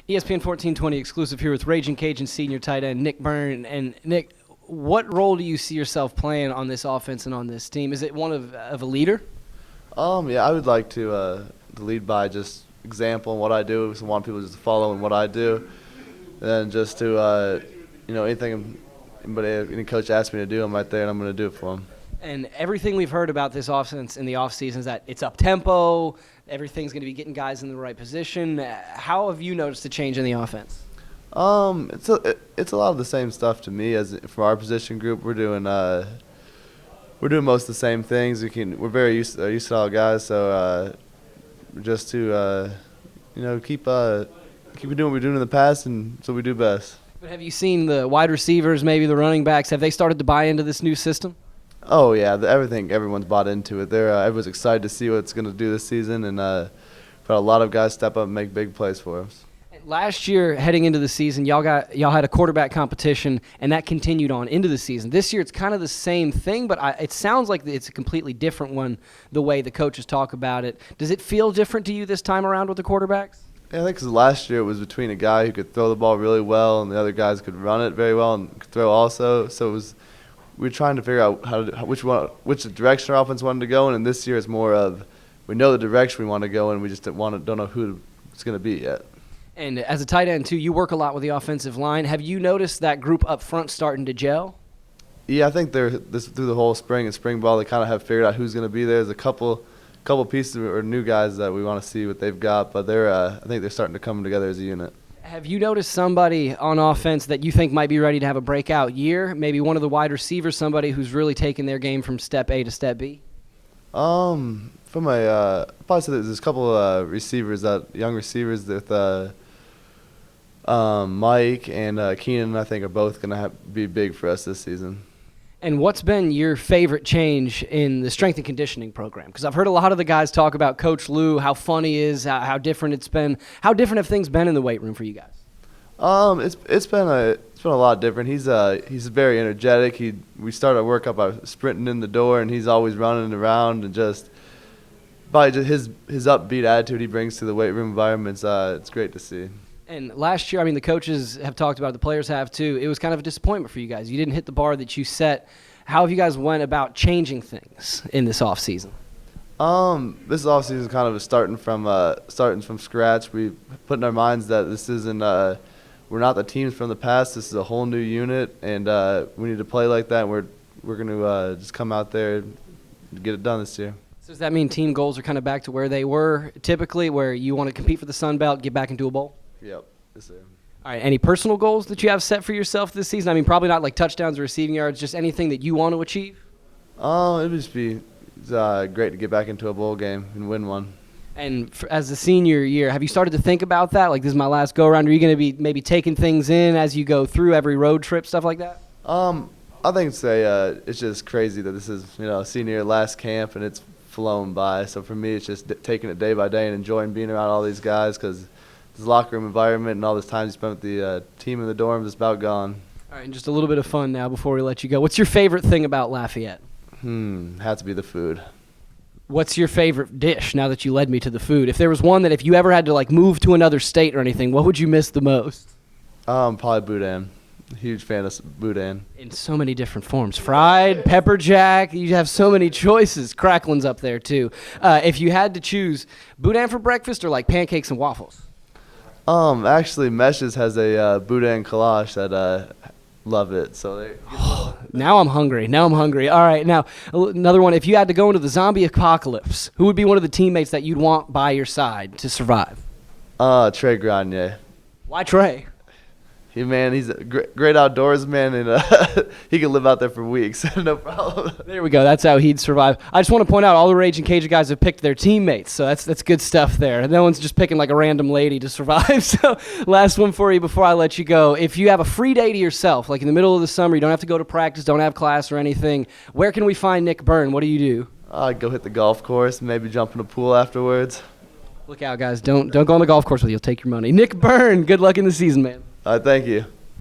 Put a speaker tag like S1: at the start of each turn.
S1: ESPN 1420 exclusive here with Ragin Cajuns senior tight end Nick Byrne. And Nick, what role do you see yourself playing on this offense and on this team? Is it one of a leader?
S2: Yeah, I would like to lead by just example in what I do. So I want people just to follow in what I do, and just to anything any coach asks me to do, I'm right there and I'm going to do it for them.
S1: And everything we've heard about this offense in the offseason is that it's up-tempo, everything's going to be getting guys in the right position. How have you noticed a change in the offense?
S2: It's a lot of the same stuff to me. As for our position group, we're doing most of the same things. We're very used to all guys, so just to keep doing what we're doing in the past, and so we do best.
S1: But have you seen the wide receivers, maybe the running backs? Have they started to buy into this new system?
S2: Oh yeah, everyone's bought into it. Everyone's excited to see what it's going to do this season, and a lot of guys step up and make big plays for us.
S1: Last year, heading into the season, y'all had a quarterback competition, and that continued on into the season. This year, it's kind of the same thing, but it sounds like it's a completely different one, the way the coaches talk about it. Does it feel different to you this time around with the quarterbacks?
S2: Yeah, I think because last year it was between a guy who could throw the ball really well, and the other guys could run it very well and could throw also. So we were trying to figure out which direction our offense wanted to go in, and this year it's more of we know the direction we want to go in, we just don't know who it's going to be yet.
S1: And as a tight end, too, you work a lot with the offensive line. Have you noticed that group up front starting to gel?
S2: Yeah, I think through the whole spring and spring ball, they kind of have figured out who's going to be there. There's a couple pieces or new guys that we want to see what they've got, but I think they're starting to come together as a unit.
S1: Have you noticed somebody on offense that you think might be ready to have a breakout year? Maybe one of the wide receivers, somebody who's really taken their game from step A to step B?
S2: From probably say there's a couple of young receivers with Mike and Keenan, I think, are both going to be big for us this season.
S1: And what's been your favorite change in the strength and conditioning program? Because I've heard a lot of the guys talk about Coach Lou, how fun he is, how different it's been. How different have things been in the weight room for you guys?
S2: It's been a lot different. He's very energetic. We started our workout by sprinting in the door, and he's always running around, and just his upbeat attitude he brings to the weight room environments. It's great to see.
S1: And last year, the coaches have talked about it, the players have too. It was kind of a disappointment for you guys. You didn't hit the bar that you set. How have you guys went about changing things in this offseason?
S2: This offseason is kind of starting from scratch. We put in our minds that this isn't we're not the teams from the past. This is a whole new unit, and we need to play like that. And we're going to just come out there and get it done this year.
S1: So does that mean team goals are kind of back to where they were typically, where you want to compete for the Sun Belt, get back into a bowl?
S2: Yep. Yes, sir.
S1: All right. Any personal goals that you have set for yourself this season? Probably not like touchdowns or receiving yards, just anything that you want to achieve?
S2: It would just be great to get back into a bowl game and win one. And
S1: as the senior year, have you started to think about that? Like, this is my last go-around. Are you going to be maybe taking things in as you go through every road trip, stuff like that?
S2: I think it's just crazy that this is, senior last camp, and it's flown by. So for me, it's just taking it day by day and enjoying being around all these guys, because this locker room environment and all this time you spent with the team in the dorms is about gone.
S1: All right, and just a little bit of fun now before we let you go. What's your favorite thing about Lafayette?
S2: Has to be the food.
S1: What's your favorite dish now that you led me to the food? If there was one that if you ever had to move to another state or anything, what would you miss the most?
S2: Probably boudin. Huge fan of boudin.
S1: In so many different forms. Fried, pepper jack, you have so many choices. Cracklin's up there too. If you had to choose boudin for breakfast or pancakes and waffles?
S2: Actually, Meshes has a boudin collage that love it. So
S1: now I'm hungry. All right, now another one. If you had to go into the zombie apocalypse, who would be one of the teammates that you'd want by your side to survive?
S2: Trey Grenier.
S1: Why Trey?
S2: He's a great outdoorsman, and he can live out there for weeks, no problem.
S1: There we go. That's how he'd survive. I just want to point out all the Ragin Cajun guys have picked their teammates, so that's good stuff there. No one's just picking a random lady to survive. So last one for you before I let you go. If you have a free day to yourself, like in the middle of the summer, you don't have to go to practice, don't have class or anything, where can we find Nick Byrne? What do you do?
S2: I'd go hit the golf course, maybe jump in a pool afterwards.
S1: Look out, guys. Don't go on the golf course with you. You'll take your money. Nick Byrne, good luck in the season, man.
S2: Thank you.